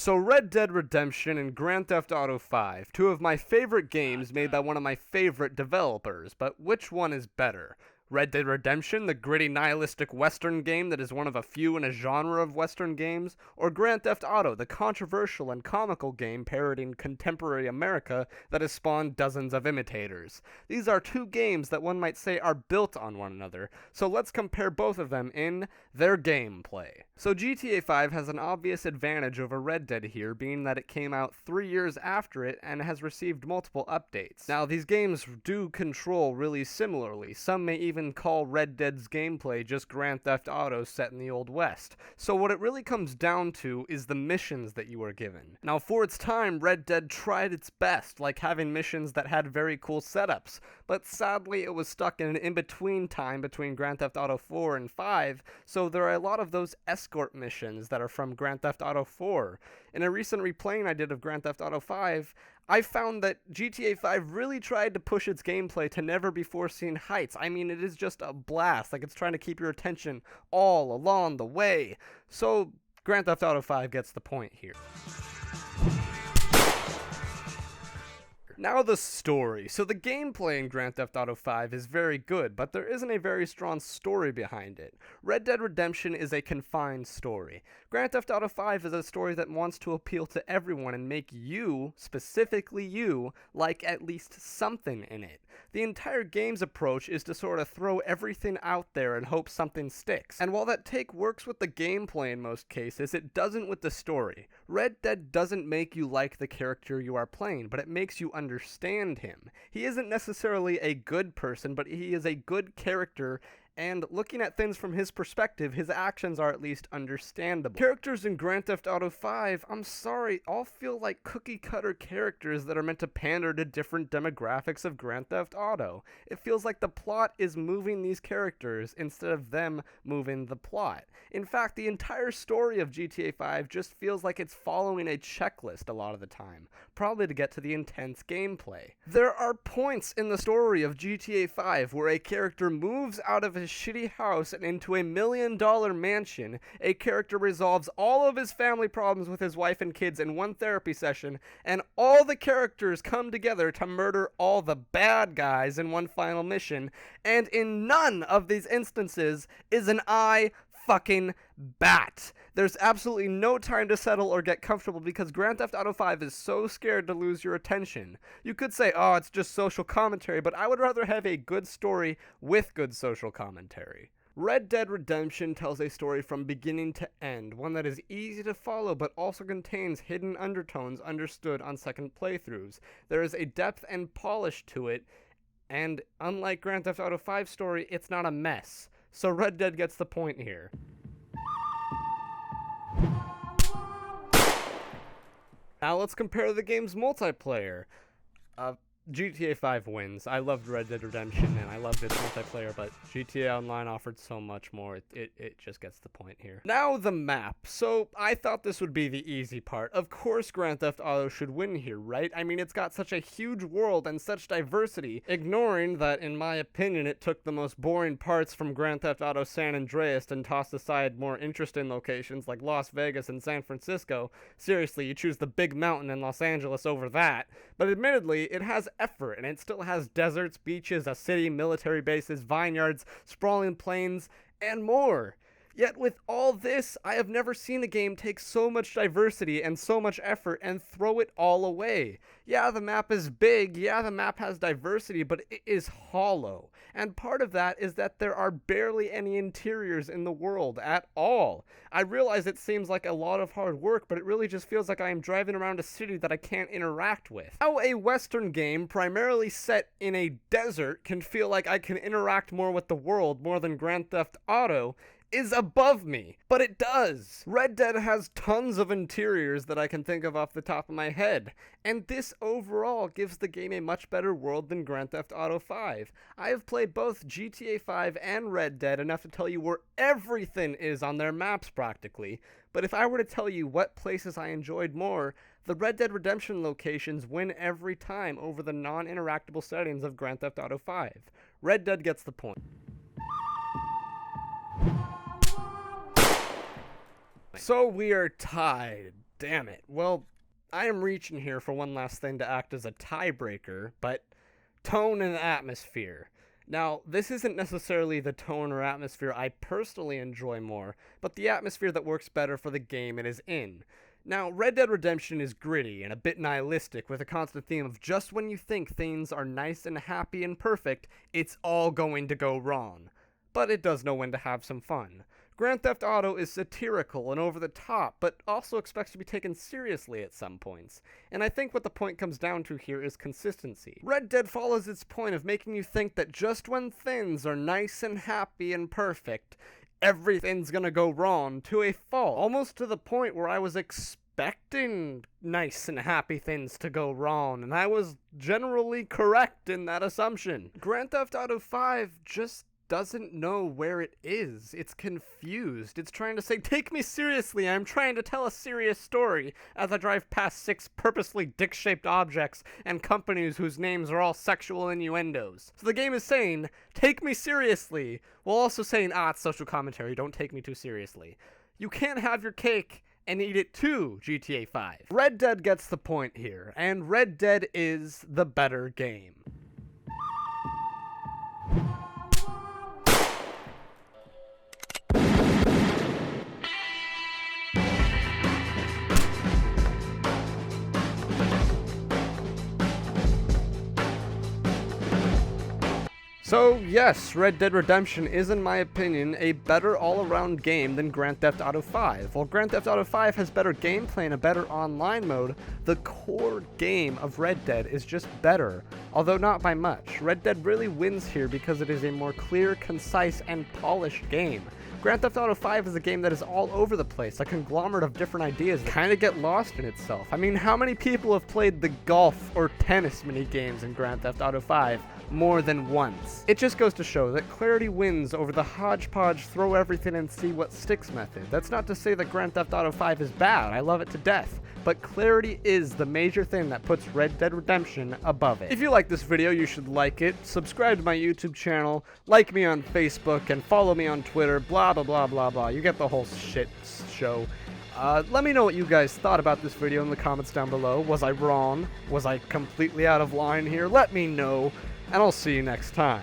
So Red Dead Redemption and Grand Theft Auto 5, two of my favorite games made by one of my favorite developers, but which one is better? Red Dead Redemption, the gritty nihilistic western game that is one of a few in a genre of western games, or Grand Theft Auto, the controversial and comical game parodying contemporary America that has spawned dozens of imitators. These are two games that one might say are built on one another, so let's compare both of them in their gameplay. So GTA 5 has an obvious advantage over Red Dead here, being that it came out 3 years after it and has received multiple updates. Now, these games do control really similarly. Some may even call Red Dead's gameplay just Grand Theft Auto set in the Old West. So what it really comes down to is the missions that you are given. Now, for its time, Red Dead tried its best, like having missions that had very cool setups, but sadly it was stuck in an in-between time between Grand Theft Auto 4 and 5, so there are a lot of those escort missions that are from Grand Theft Auto 4. In a recent replaying I did of Grand Theft Auto 5, I found that GTA 5 really tried to push its gameplay to never-before-seen heights. I mean, it is just a blast, like it's trying to keep your attention all along the way. So, Grand Theft Auto 5 gets the point here. Now the story. So the gameplay in Grand Theft Auto 5 is very good, but there isn't a very strong story behind it. Red Dead Redemption is a confined story. Grand Theft Auto 5 is a story that wants to appeal to everyone and make you, specifically you, like at least something in it. The entire game's approach is to sort of throw everything out there and hope something sticks. And while that take works with the gameplay in most cases, it doesn't with the story. Red Dead doesn't make you like the character you are playing, but it makes you understand him. He isn't necessarily a good person, but he is a good character, and looking at things from his perspective, his actions are at least understandable. Characters in Grand Theft Auto 5, I'm sorry, all feel like cookie-cutter characters that are meant to pander to different demographics of Grand Theft Auto. It feels like the plot is moving these characters instead of them moving the plot. In fact, the entire story of GTA 5 just feels like it's following a checklist a lot of the time, probably to get to the intense gameplay. There are points in the story of GTA 5 where a character moves out of his shitty house and into a $1 million mansion. A character resolves all of his family problems with his wife and kids in one therapy session, and all the characters come together to murder all the bad guys in one final mission, and in none of these instances is an eye fucking bat. There's absolutely no time to settle or get comfortable because Grand Theft Auto 5 is so scared to lose your attention. You could say, oh, it's just social commentary, but I would rather have a good story with good social commentary. Red Dead Redemption tells a story from beginning to end, one that is easy to follow but also contains hidden undertones understood on second playthroughs. There is a depth and polish to it, and unlike Grand Theft Auto 5's story, it's not a mess. So Red Dead gets the point here. Now let's compare the game's multiplayer. GTA 5 wins. I loved Red Dead Redemption and I loved its multiplayer, but GTA Online offered so much more. It just gets the point here. Now the map. So I thought this would be the easy part. Of course Grand Theft Auto should win here, right? I mean, it's got such a huge world and such diversity, ignoring that, in my opinion, it took the most boring parts from Grand Theft Auto San Andreas and tossed aside more interesting locations like Las Vegas and San Francisco. Seriously, you choose the big mountain in Los Angeles over that. But admittedly, it has effort, and it still has deserts, beaches, a city, military bases, vineyards, sprawling plains, and more. Yet with all this, I have never seen a game take so much diversity and so much effort and throw it all away. Yeah, the map is big, yeah, the map has diversity, but it is hollow. And part of that is that there are barely any interiors in the world at all. I realize it seems like a lot of hard work, but it really just feels like I am driving around a city that I can't interact with. How a Western game, primarily set in a desert, can feel like I can interact more with the world more than Grand Theft Auto is above me, but it does. Red Dead has tons of interiors that I can think of off the top of my head, and this overall gives the game a much better world than Grand Theft Auto 5. I have played both GTA 5 and Red Dead enough to tell you where everything is on their maps practically, but if I were to tell you what places I enjoyed more, the Red Dead Redemption locations win every time over the non-interactable settings of Grand Theft Auto 5. Red Dead gets the point. So we are tied. Damn it. Well, I am reaching here for one last thing to act as a tiebreaker, but tone and atmosphere. Now, this isn't necessarily the tone or atmosphere I personally enjoy more, but the atmosphere that works better for the game it is in. Now, Red Dead Redemption is gritty and a bit nihilistic, with a constant theme of just when you think things are nice and happy and perfect, it's all going to go wrong. But it does know when to have some fun. Grand Theft Auto is satirical and over the top, but also expects to be taken seriously at some points. And I think what the point comes down to here is consistency. Red Dead follows its point of making you think that just when things are nice and happy and perfect, everything's gonna go wrong to a fault. Almost to the point where I was expecting nice and happy things to go wrong, and I was generally correct in that assumption. Grand Theft Auto 5 just doesn't know where it is. It's confused. It's trying to say, take me seriously, I'm trying to tell a serious story, as I drive past 6 purposely dick-shaped objects and companies whose names are all sexual innuendos. So the game is saying, take me seriously, while also saying, it's social commentary, don't take me too seriously. You can't have your cake and eat it too, GTA 5. Red Dead gets the point here, and Red Dead is the better game. So yes, Red Dead Redemption is, in my opinion, a better all-around game than Grand Theft Auto 5. While Grand Theft Auto 5 has better gameplay and a better online mode, the core game of Red Dead is just better, although not by much. Red Dead really wins here because it is a more clear, concise, and polished game. Grand Theft Auto 5 is a game that is all over the place, a conglomerate of different ideas that kind of get lost in itself. I mean, how many people have played the golf or tennis mini-games in Grand Theft Auto 5 more than once? It just goes to show that clarity wins over the hodgepodge throw everything and see what sticks method. That's not to say that Grand Theft Auto 5 is bad, I love it to death, but clarity is the major thing that puts Red Dead Redemption above it. If you like this video, you should like it, subscribe to my YouTube channel, like me on Facebook, and follow me on Twitter, blah blah blah blah blah. You get the whole shit show. Let me know what you guys thought about this video in the comments down below. Was I wrong? Was I completely out of line here? Let me know, and I'll see you next time.